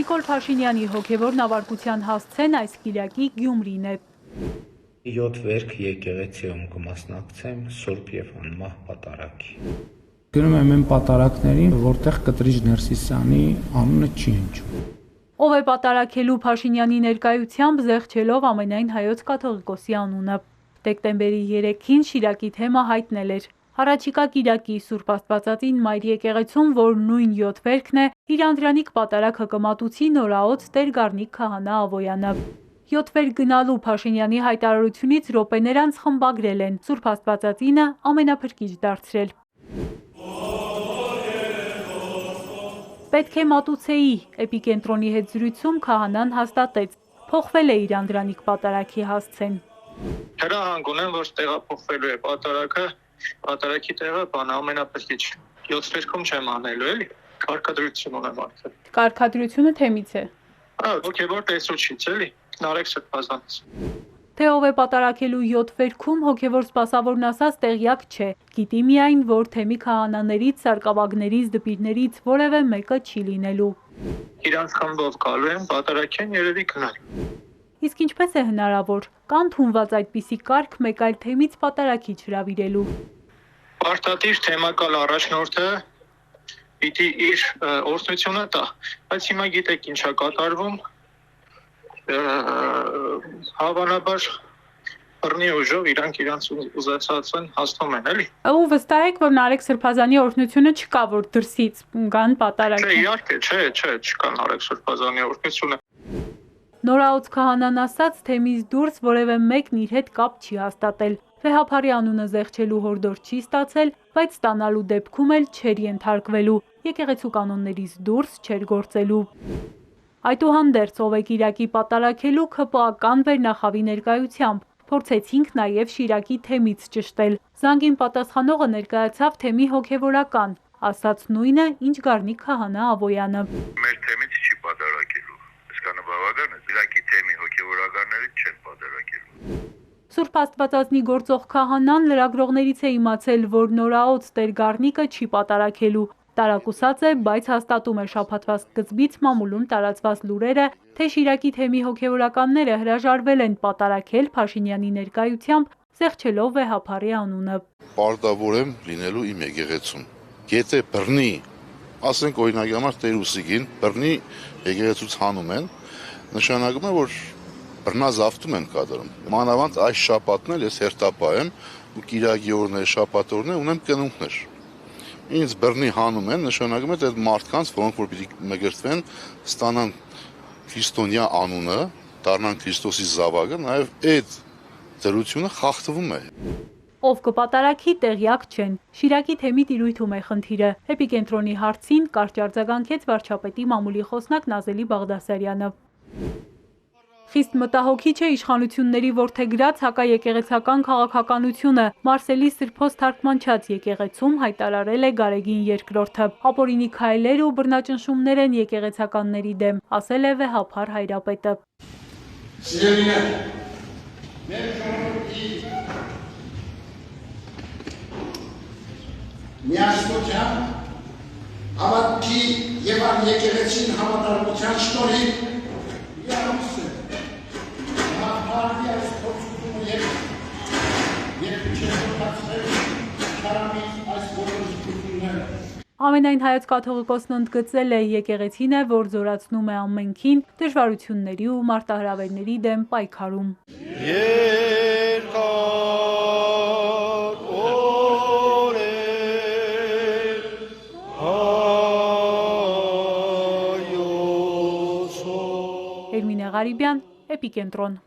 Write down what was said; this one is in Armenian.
Նիկոլ Փաշինյանի հոգևոր նավարկության հասցեն այս կիրակի Գյումրին է։ 7 վերք եկեղեցիում կմասնակցեմ Սուրբ եւ անմահ պատարագի։ Գրում եմ այն պատարագներին, որտեղ Կտրիչ Ներսիսյանի անունը չի հնչում։ Ով է պատարագելու Փաշինյանի ներկայությամբ զեղչելով ամենայն հայոց կաթողիկոսի անունը։ Դեկտեմբերի 3-ին Շիրակի թեմը հայտնել էր։ Առաջիկա կիրակի Սուրբ Աստվածածին Մայր եկեղեցում, որ նույն 7 վերքն է, իր անդրանիկ պատարագը կմատուցի նորաոց Տեր Գառնիկ քահանա Ավոյանը։ 7 վերք գնալու Փաշինյանի հայտարարությունից րոպեներ անց խմբագրել են Սուրբ Աստվածածինը ամենափրկիչ դարձրել։ Պետք է մատուցեի, էպիկենտրոնի հետ զրույցում քահանան հաստատեց, փոխվել է իր անդրանիկ պատարագի հասցեն։ Հրահանգ ունեմ, որ տեղափոխվելու է պատարագի տեղը ամենափրկիչ 7 վերքում չեմ անելու, էլի, կարգադրություն ունեմ արդեն։ Կարգադրությունը թեմից է։ Հոգևոր տեսուչից, էլի, Նարեկ Սրբազանից։ Թե ով է պատարագելու 7 վերքում հոգևոր սպասավորն ասած տեղյակ չէ, գիտի միայն, որ թեմի քահանաներից, սարկավագներից, դպիրներից որևէ մեկը չի լինելու։ Իրանց խմբով գալու են, պատարագեն երևի գնալ։ Իսկ ինչպես է հնարավոր, կան թումված այդպիսի կարգ մեկ այլ թեմից պատարագիչ հրավիրելու։ Պարտադիր թեմակալ առաջնորդը պիտի իր օրհնությունը տա, բայց հիմա գիտեք ինչ է կատարվում, հավանաբար բռնի ուժով իրանք իրանց ուզեցածն հասնում են, էլի։ Ու վստահ եք, որ Նարեկ Սրբազանի օրհնությունը չկա, որ դրսից գան պատարագ։ Չէ, իհարկե, չկա Նարեկ Սրբազանի օրհնությունը։ Նորաոց քահանան ասաց, թեմից դուրս որևէ մեկն իր հետ կապ չի հաստատել։ Վեհափարի անունը զեղչելու հորդոր չի ստացել, բայց ստանալու դեպքում էլ չէր ենթարկվելու, եկեղեցու կանոններից դուրս չէր գործելու։ Այդուհանդերձ, ով է կիրակի պատարագելու ՔՊԱ-կան վերնախավի ներկայությամբ, փորձեցինք նաև Շիրակի թեմից ճշտել։ Զանգին պատասխանողը ներկայացավ թեմի հոգևորական, ասաց նույնը, ինչ Գառնիկ քահանա Ավոյանը։ Մեր թեմից չի պատարագելու, այսքանը բավական է, Շիրակի թեմի հոգևորականներից չեն պատարագելու։ Սուրբ Աստվածածնի գործող քահանան լրագրողներից է իմացել, որ նորաոց Տեր Գառնիկը չի պատարագելու։ Տարակուսած է, բայց հաստատում է շաբաթվա սկզբից մամուլում տարածված լուրերը, թե Շիրակի թեմի հոգևորականները հրաժարվել են պատարագել Փաշինյանի ներկայությամբ, զեղչելով վեհափարի անունը։ Պարտավոր եմ լինելու իմ եկեղեցում։ Եթե բռնի, ասենք օրինակի համար Տեր Ուսիգին, բռնի եկեղեցուց հանում են, նշանակում է, որ բռնազավթում են կատարում։ Մանավանդ այս շաբաթն էլ ես հերթապահ եմ ու կիրակի օրն է, շաբաթ օրն է, ունեմ կնունքներ։ Ինձ բռնի հանում են, նշանակում է, թե այդ մարդկանց, որոնք որ պիտի մգրտվեն, ստանան քրիստոնյա անունը, դառնան Քրիստոսի զավակը, նաև այդ դրությունը խախտվում է։ Ով կպատարագի տեղյակ չեն։ Շիրակի թեմի տիրույթում է խնդիրը։ Էպիկենտրոնի հարցին կարճ արձագանքեց վարչապետի մամուլի խոսնակ Նազելի Բաղդասարյանը։ Խիստ մտահոգիչ է իշխանությունների որդեգրած հակաեկեղեցական քաղաքականությունը, Մարսելի Սրբոց թարգմանչած եկեղեցում հայտարարել է Գարեգին II-ը։ Ապօրինի քայլեր ու բռնաճնշումներ են եկեղեցականների դեմ, ասել է վեհափար հայրապետը։ Սիրելիներ, մեր ժողովրդի միասնության, հավատքի եւ եկեղեցին համատարմության շնորհիվ Ամենայն հայոց կաթողիկոսն ընդգծել է, եկեղեցին է, որ զորացնում է ամենքին դժվարությունների ու մարտահրավերների դեմ պայքարում։ Էրմինե Ղարիբյան, Էպիկենտրոն։